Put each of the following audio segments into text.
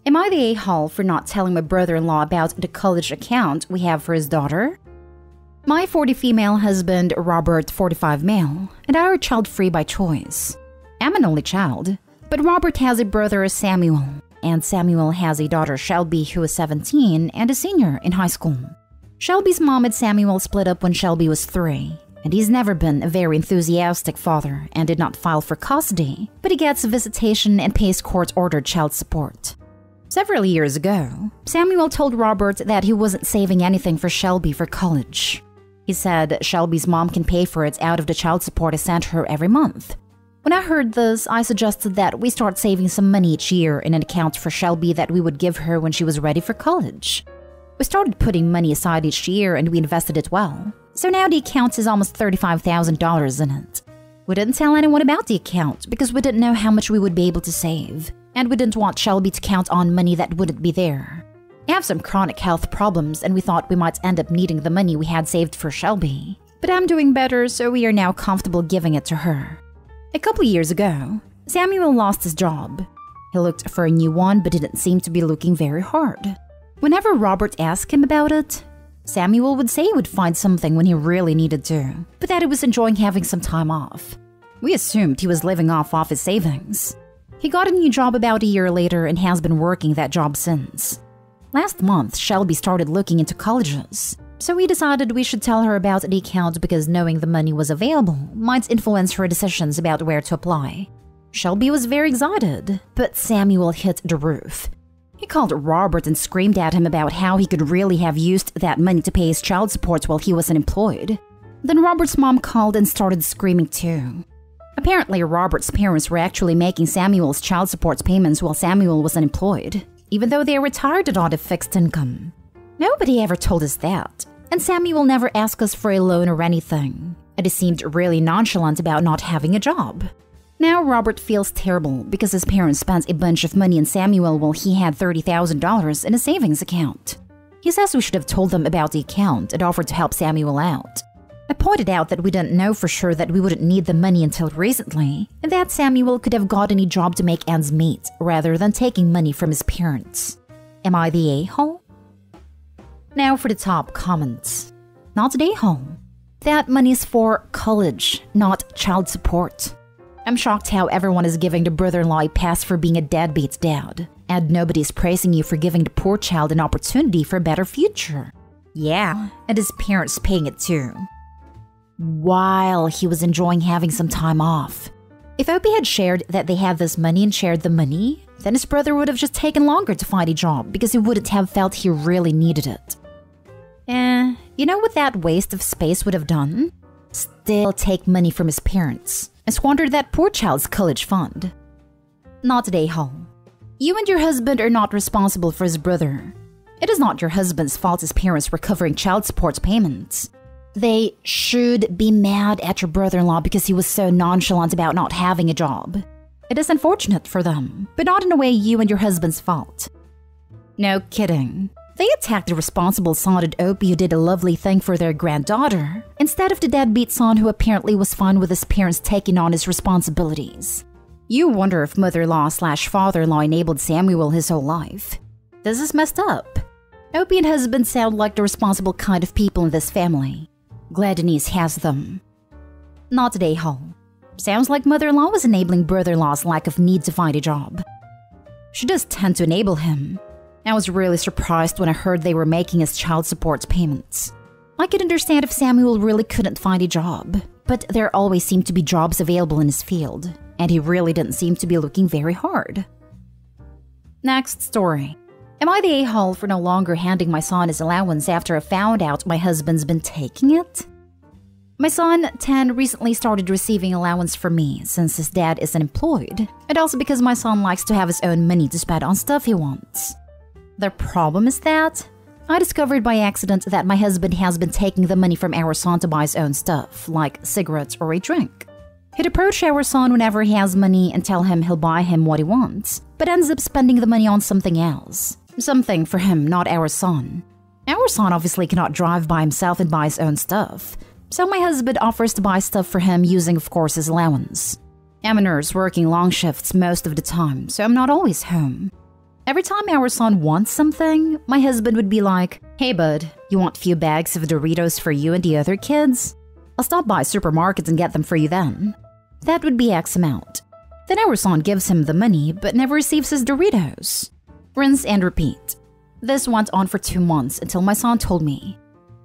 Am I the a-hole for not telling my brother-in-law about the college account we have for his daughter? My 40 female husband, Robert, 45 male, and I are child-free by choice. I'm an only child, but Robert has a brother, Samuel, and Samuel has a daughter, Shelby, who is 17 and a senior in high school. Shelby's mom and Samuel split up when Shelby was 3, and he's never been a very enthusiastic father and did not file for custody, but he gets visitation and pays court-ordered child support. Several years ago, Samuel told Robert that he wasn't saving anything for Shelby for college. He said Shelby's mom can pay for it out of the child support I sent her every month. When I heard this, I suggested that we start saving some money each year in an account for Shelby that we would give her when she was ready for college. We started putting money aside each year and we invested it well. So now the account is almost $35,000 in it. We didn't tell anyone about the account because we didn't know how much we would be able to save. And we didn't want Shelby to count on money that wouldn't be there. I have some chronic health problems and we thought we might end up needing the money we had saved for Shelby. But I'm doing better, so we are now comfortable giving it to her. A couple years ago, Samuel lost his job. He looked for a new one but didn't seem to be looking very hard. Whenever Robert asked him about it, Samuel would say he would find something when he really needed to, but that he was enjoying having some time off. We assumed he was living off his savings. He got a new job about a year later and has been working that job since. Last month, Shelby started looking into colleges, so we decided we should tell her about the account because knowing the money was available might influence her decisions about where to apply. Shelby was very excited, but Samuel hit the roof. He called Robert and screamed at him about how he could really have used that money to pay his child support while he was unemployed. Then Robert's mom called and started screaming too. Apparently, Robert's parents were actually making Samuel's child support payments while Samuel was unemployed, even though they retired and on a fixed income. Nobody ever told us that, and Samuel never asked us for a loan or anything, and he seemed really nonchalant about not having a job. Now Robert feels terrible because his parents spent a bunch of money on Samuel while he had $30,000 in a savings account. He says we should have told them about the account and offered to help Samuel out. I pointed out that we didn't know for sure that we wouldn't need the money until recently, and that Samuel could have gotten a job to make ends meet rather than taking money from his parents. Am I the a-hole? Now for the top comments. Not the a-hole. That money is for college, not child support. I'm shocked how everyone is giving the brother-in-law a pass for being a deadbeat dad, and nobody's praising you for giving the poor child an opportunity for a better future. Yeah, and his parents paying it too. While he was enjoying having some time off. If Opie had shared that they had this money and shared the money, then his brother would have just taken longer to find a job because he wouldn't have felt he really needed it. You know what that waste of space would have done? Still take money from his parents and squander that poor child's college fund. Not a hole. You and your husband are not responsible for his brother. It is not your husband's fault his parents were covering child support payments. They should be mad at your brother-in-law because he was so nonchalant about not having a job. It is unfortunate for them, but not in a way you and your husband's fault. No kidding. They attacked the responsible son at Opie who did a lovely thing for their granddaughter, instead of the deadbeat son who apparently was fine with his parents taking on his responsibilities. You wonder if mother-in-law/father-in-law enabled Samuel his whole life. This is messed up. Opie and husband sound like the responsible kind of people in this family. Glad Denise has them. Not today, Hall. Sounds like mother-in-law was enabling brother-in-law's lack of need to find a job. She does tend to enable him. I was really surprised when I heard they were making his child support payments. I could understand if Samuel really couldn't find a job, but there always seemed to be jobs available in his field, and he really didn't seem to be looking very hard. Next story. Am I the a-hole for no longer handing my son his allowance after I found out my husband's been taking it? My son, 10, recently started receiving allowance from me since his dad is unemployed, and also because my son likes to have his own money to spend on stuff he wants. The problem is that I discovered by accident that my husband has been taking the money from our son to buy his own stuff, like cigarettes or a drink. He'd approach our son whenever he has money and tell him he'll buy him what he wants, but ends up spending the money on something else. Something for him, not our son. Our son obviously cannot drive by himself and buy his own stuff, so my husband offers to buy stuff for him using, of course, his allowance. I'm a nurse working long shifts most of the time, so I'm not always home. Every time our son wants something, my husband would be like, "Hey bud, you want a few bags of Doritos for you and the other kids? I'll stop by supermarkets and get them for you then." That would be X amount. Then our son gives him the money but never receives his Doritos. Rinse and repeat. This went on for 2 months until my son told me.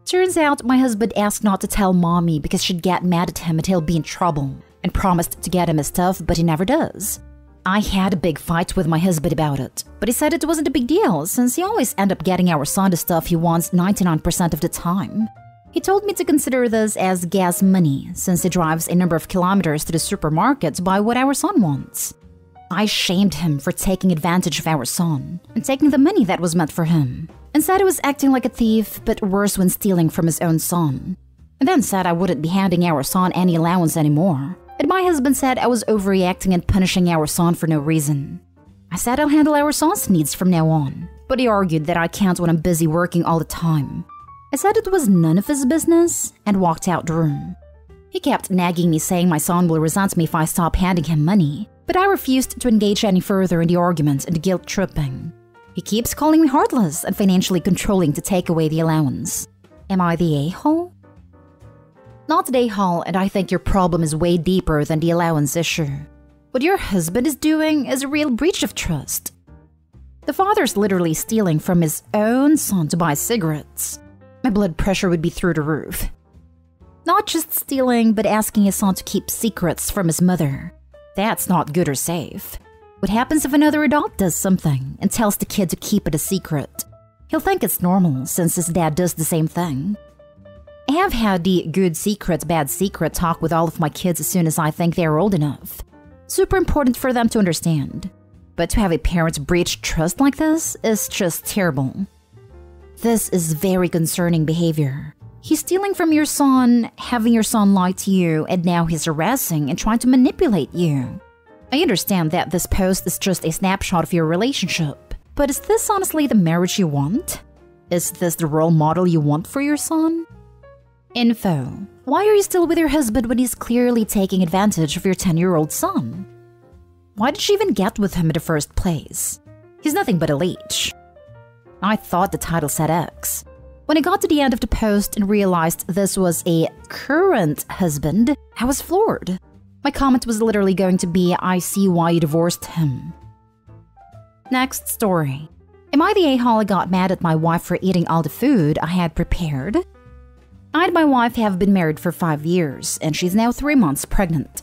Turns out my husband asked not to tell mommy because she'd get mad at him and he'll be in trouble, and promised to get him his stuff, but he never does. I had a big fight with my husband about it, but he said it wasn't a big deal since he always ends up getting our son the stuff he wants 99% of the time. He told me to consider this as gas money since he drives a number of kilometers to the supermarket to buy what our son wants. I shamed him for taking advantage of our son and taking the money that was meant for him, and said he was acting like a thief, but worse when stealing from his own son. And then said I wouldn't be handing our son any allowance anymore. And my husband said I was overreacting and punishing our son for no reason. I said I'll handle our son's needs from now on, but he argued that I can't when I'm busy working all the time. I said it was none of his business and walked out the room. He kept nagging me saying my son will resent me if I stop handing him money, but I refused to engage any further in the argument and guilt tripping. He keeps calling me heartless and financially controlling to take away the allowance. Am I the a-hole? Not the a-hole, and I think your problem is way deeper than the allowance issue. What your husband is doing is a real breach of trust. The father's literally stealing from his own son to buy cigarettes. My blood pressure would be through the roof. Not just stealing, but asking his son to keep secrets from his mother. That's not good or safe. What happens if another adult does something and tells the kid to keep it a secret? He'll think it's normal since his dad does the same thing. I have had the good secret, bad secret talk with all of my kids as soon as I think they are old enough. Super important for them to understand. But to have a parent breach trust like this is just terrible. This is very concerning behavior. He's stealing from your son, having your son lie to you, and now he's harassing and trying to manipulate you. I understand that this post is just a snapshot of your relationship, but is this honestly the marriage you want? Is this the role model you want for your son? Info. Why are you still with your husband when he's clearly taking advantage of your 10-year-old son? Why did she even get with him in the first place? He's nothing but a leech. I thought the title said X. When I got to the end of the post and realized this was a current husband, I was floored. My comment was literally going to be, "I see why you divorced him." Next story. Am I the a-hole who got mad at my wife for eating all the food I had prepared? I and my wife have been married for 5 years, and she's now 3 months pregnant.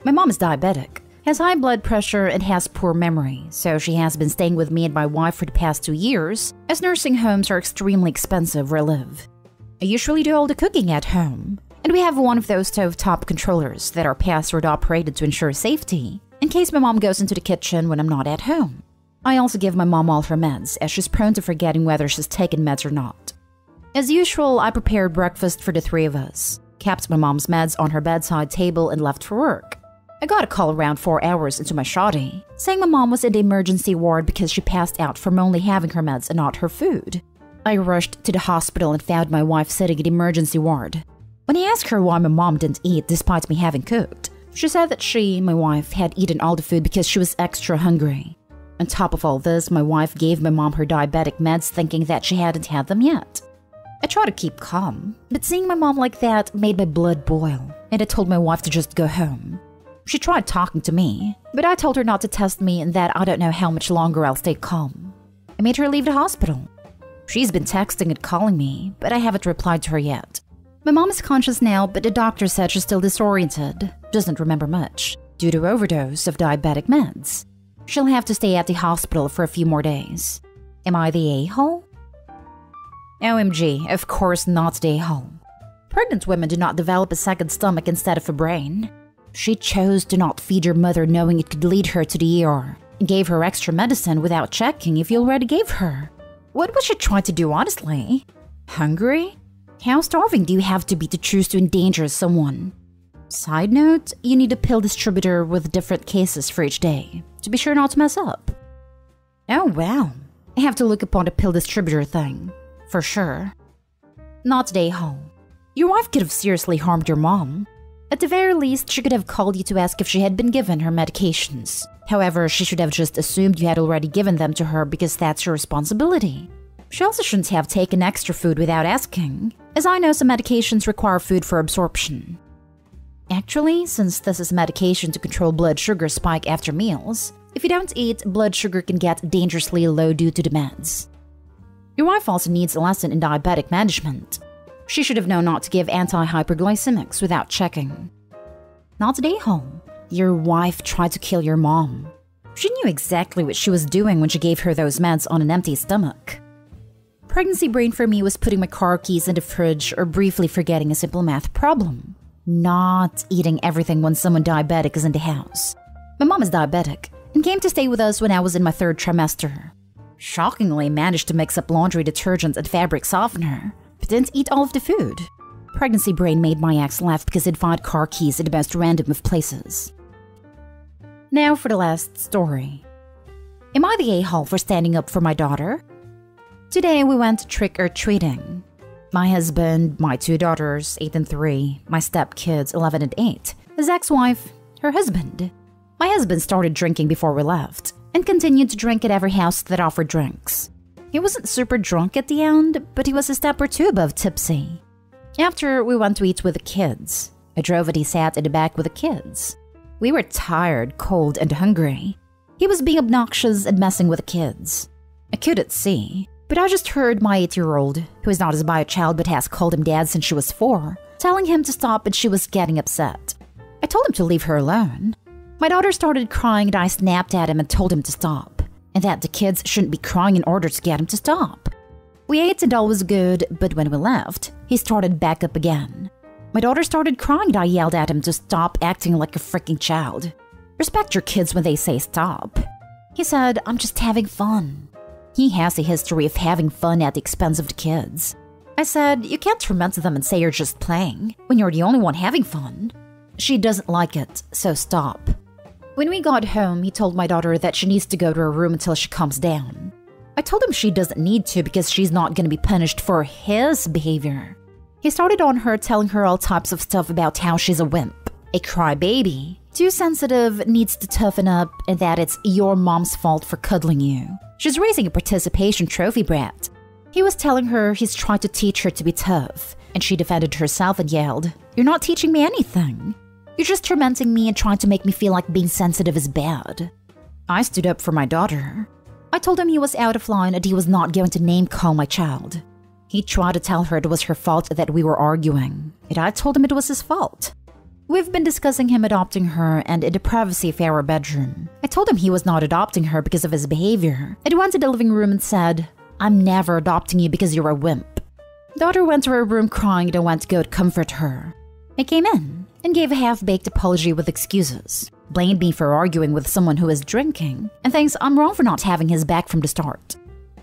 My mom is diabetic, has high blood pressure, and has poor memory, so she has been staying with me and my wife for the past 2 years, as nursing homes are extremely expensive where I live. I usually do all the cooking at home, and we have one of those stovetop controllers that are password operated to ensure safety, in case my mom goes into the kitchen when I'm not at home. I also give my mom all her meds, as she's prone to forgetting whether she's taken meds or not. As usual, I prepared breakfast for the 3 of us, kept my mom's meds on her bedside table, and left for work. I got a call around 4 hours into my shoddy, saying my mom was in the emergency ward because she passed out from only having her meds and not her food. I rushed to the hospital and found my wife sitting in the emergency ward. When I asked her why my mom didn't eat despite me having cooked, she said that she, my wife, had eaten all the food because she was extra hungry. On top of all this, my wife gave my mom her diabetic meds thinking that she hadn't had them yet. I tried to keep calm, but seeing my mom like that made my blood boil, and I told my wife to just go home. She tried talking to me, but I told her not to test me and that I don't know how much longer I'll stay calm. I made her leave the hospital. She's been texting and calling me, but I haven't replied to her yet. My mom is conscious now, but the doctor said she's still disoriented, doesn't remember much, due to overdose of diabetic meds. She'll have to stay at the hospital for a few more days. Am I the a-hole? OMG, of course not the a-hole. Pregnant women do not develop a second stomach instead of a brain. She chose to not feed your mother knowing it could lead her to the ER, and gave her extra medicine without checking if you already gave her. What was she trying to do, honestly? Hungry? How starving do you have to be to choose to endanger someone? Side note, you need a pill distributor with different cases for each day, to be sure not to mess up. Oh wow, I have to look upon the pill distributor thing, for sure. Not the a-hole. Your wife could have seriously harmed your mom. At the very least, she could have called you to ask if she had been given her medications. However, she should have just assumed you had already given them to her because that's your responsibility. She also shouldn't have taken extra food without asking, as I know some medications require food for absorption. Actually, since this is medication to control blood sugar spike after meals, if you don't eat, blood sugar can get dangerously low due to the meds. Your wife also needs a lesson in diabetic management. She should have known not to give anti-hyperglycemics without checking. Not today, home. Your wife tried to kill your mom. She knew exactly what she was doing when she gave her those meds on an empty stomach. Pregnancy brain for me was putting my car keys in the fridge or briefly forgetting a simple math problem. Not eating everything when someone diabetic is in the house. My mom is diabetic and came to stay with us when I was in my 3rd trimester. Shockingly managed to mix up laundry detergent and fabric softener, but didn't eat all of the food. Pregnancy brain made my ex laugh because he'd find car keys in the most random of places. Now for the last story. Am I the a-hole for standing up for my daughter? Today we went trick-or-treating. My husband, my 2 daughters, 8 and 3, my stepkids, 11 and 8, his ex-wife, her husband. My husband started drinking before we left, and continued to drink at every house that offered drinks. He wasn't super drunk at the end, but he was a step or 2 above tipsy. After, we went to eat with the kids. I drove and he sat in the back with the kids. We were tired, cold, and hungry. He was being obnoxious and messing with the kids. I couldn't see, but I just heard my 8-year-old, who is not his bio child but has called him dad since she was 4, telling him to stop, and she was getting upset. I told him to leave her alone. My daughter started crying and I snapped at him and told him to stop, and that the kids shouldn't be crying in order to get him to stop. We ate and all was good, but when we left, he started back up again. My daughter started crying and I yelled at him to stop acting like a freaking child. Respect your kids when they say stop. He said, I'm just having fun. He has a history of having fun at the expense of the kids. I said, you can't torment them and say you're just playing when you're the only one having fun. She doesn't like it, so stop. When we got home, he told my daughter that she needs to go to her room until she calms down. I told him she doesn't need to because she's not going to be punished for his behavior. He started on her, telling her all types of stuff about how she's a wimp, a crybaby, too sensitive, needs to toughen up, and that it's your mom's fault for cuddling you. She's raising a participation trophy brat. He was telling her he's trying to teach her to be tough, and she defended herself and yelled, "You're not teaching me anything. You're just tormenting me and trying to make me feel like being sensitive is bad." I stood up for my daughter. I told him he was out of line and he was not going to name-call my child. He tried to tell her it was her fault that we were arguing, and I told him it was his fault. We've been discussing him adopting her, and in the privacy of our bedroom, I told him he was not adopting her because of his behavior. I went to the living room and said, "I'm never adopting you because you're a wimp." Daughter went to her room crying and I went to go to comfort her. I came in and gave a half-baked apology with excuses, blamed me for arguing with someone who is drinking, and thinks I'm wrong for not having his back from the start.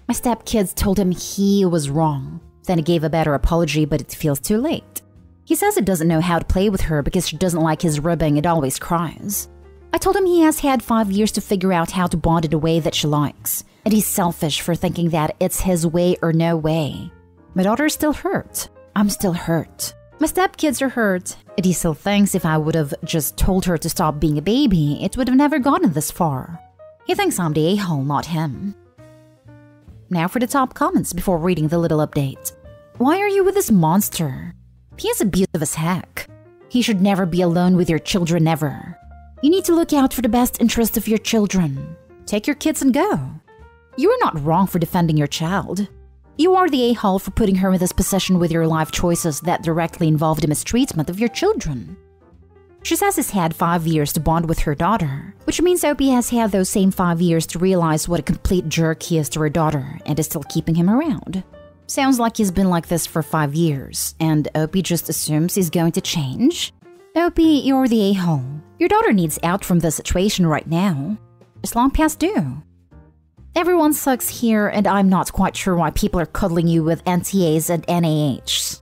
My stepkids told him he was wrong. Then he gave a better apology, but it feels too late. He says he doesn't know how to play with her because she doesn't like his ribbing and always cries. I told him he has had 5 years to figure out how to bond in a way that she likes, and he's selfish for thinking that it's his way or no way. My daughter is still hurt. I'm still hurt. My stepkids are hurt, and he still thinks if I would have just told her to stop being a baby, it would have never gotten this far. He thinks I'm the a-hole, not him. Now for the top comments before reading the little update. Why are you with this monster? He is abusive as heck. He should never be alone with your children ever. You need to look out for the best interest of your children. Take your kids and go. You are not wrong for defending your child. You are the a-hole for putting her in this position with your life choices that directly involve the mistreatment of your children. She says he's had 5 years to bond with her daughter, which means Opie has had those same 5 years to realize what a complete jerk he is to her daughter and is still keeping him around. Sounds like he's been like this for 5 years, and Opie just assumes he's going to change? Opie, you're the a-hole. Your daughter needs out from this situation right now. It's long past due. Everyone sucks here, and I'm not quite sure why people are cuddling you with NTAs and NAHs.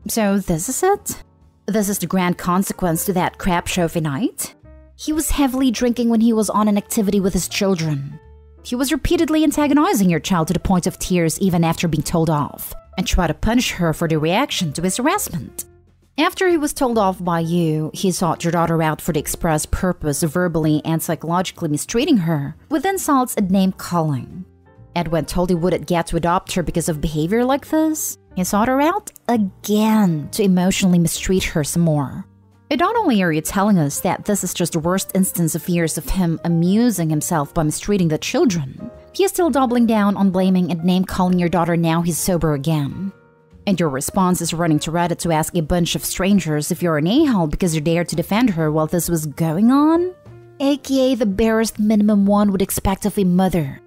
So this is it? This is the grand consequence to that crap trophy night? He was heavily drinking when he was on an activity with his children. He was repeatedly antagonizing your child to the point of tears even after being told off, and tried to punish her for the reaction to his harassment. After he was told off by you, he sought your daughter out for the express purpose of verbally and psychologically mistreating her with insults and name-calling. And when told he wouldn't get to adopt her because of behavior like this, he sought her out again to emotionally mistreat her some more. And not only are you telling us that this is just the worst instance of years of him amusing himself by mistreating the children, he is still doubling down on blaming and name-calling your daughter now he's sober again. And your response is running to Reddit to ask a bunch of strangers if you're an a-hole because you dared to defend her while this was going on? AKA the barest minimum one would expect of a mother.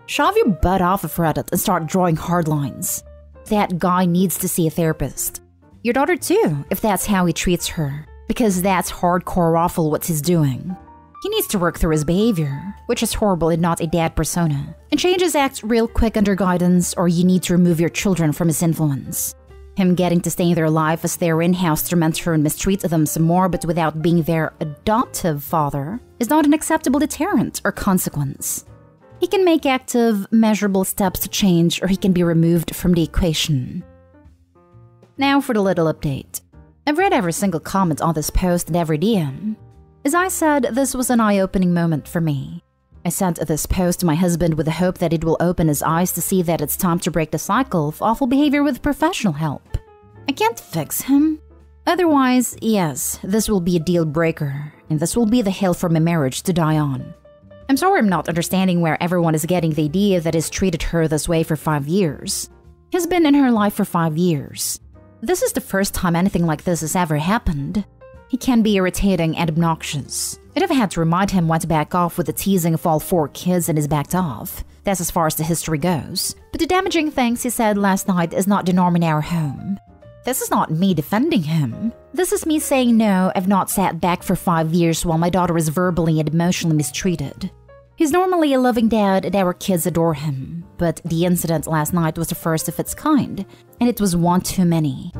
Shove your butt off of Reddit and start drawing hard lines. That guy needs to see a therapist. Your daughter too, if that's how he treats her. Because that's hardcore awful what he's doing. He needs to work through his behavior, which is horrible and not a dad persona, and change his acts real quick under guidance, or you need to remove your children from his influence. Him getting to stay in their life as their in-house tormentor and mistreat them some more but without being their adoptive father is not an acceptable deterrent or consequence. He can make active, measurable steps to change, or he can be removed from the equation. Now for the little update. I've read every single comment on this post and every DM. As I said, this was an eye-opening moment for me. I sent this post to my husband with the hope that it will open his eyes to see that it's time to break the cycle of awful behavior with professional help. I can't fix him. Otherwise, yes, this will be a deal breaker, and this will be the hill for my marriage to die on. I'm sorry I'm not understanding where everyone is getting the idea that he's treated her this way for 5 years. He's been in her life for 5 years. This is the first time anything like this has ever happened. He can be irritating and obnoxious. I'd have had to remind him when to back off with the teasing of all 4 kids, and he's backed off. That's as far as the history goes. But the damaging things he said last night is not the norm in our home. This is not me defending him. This is me saying no, I've not sat back for 5 years while my daughter is verbally and emotionally mistreated. He's normally a loving dad and our kids adore him, but the incident last night was the first of its kind, and it was one too many.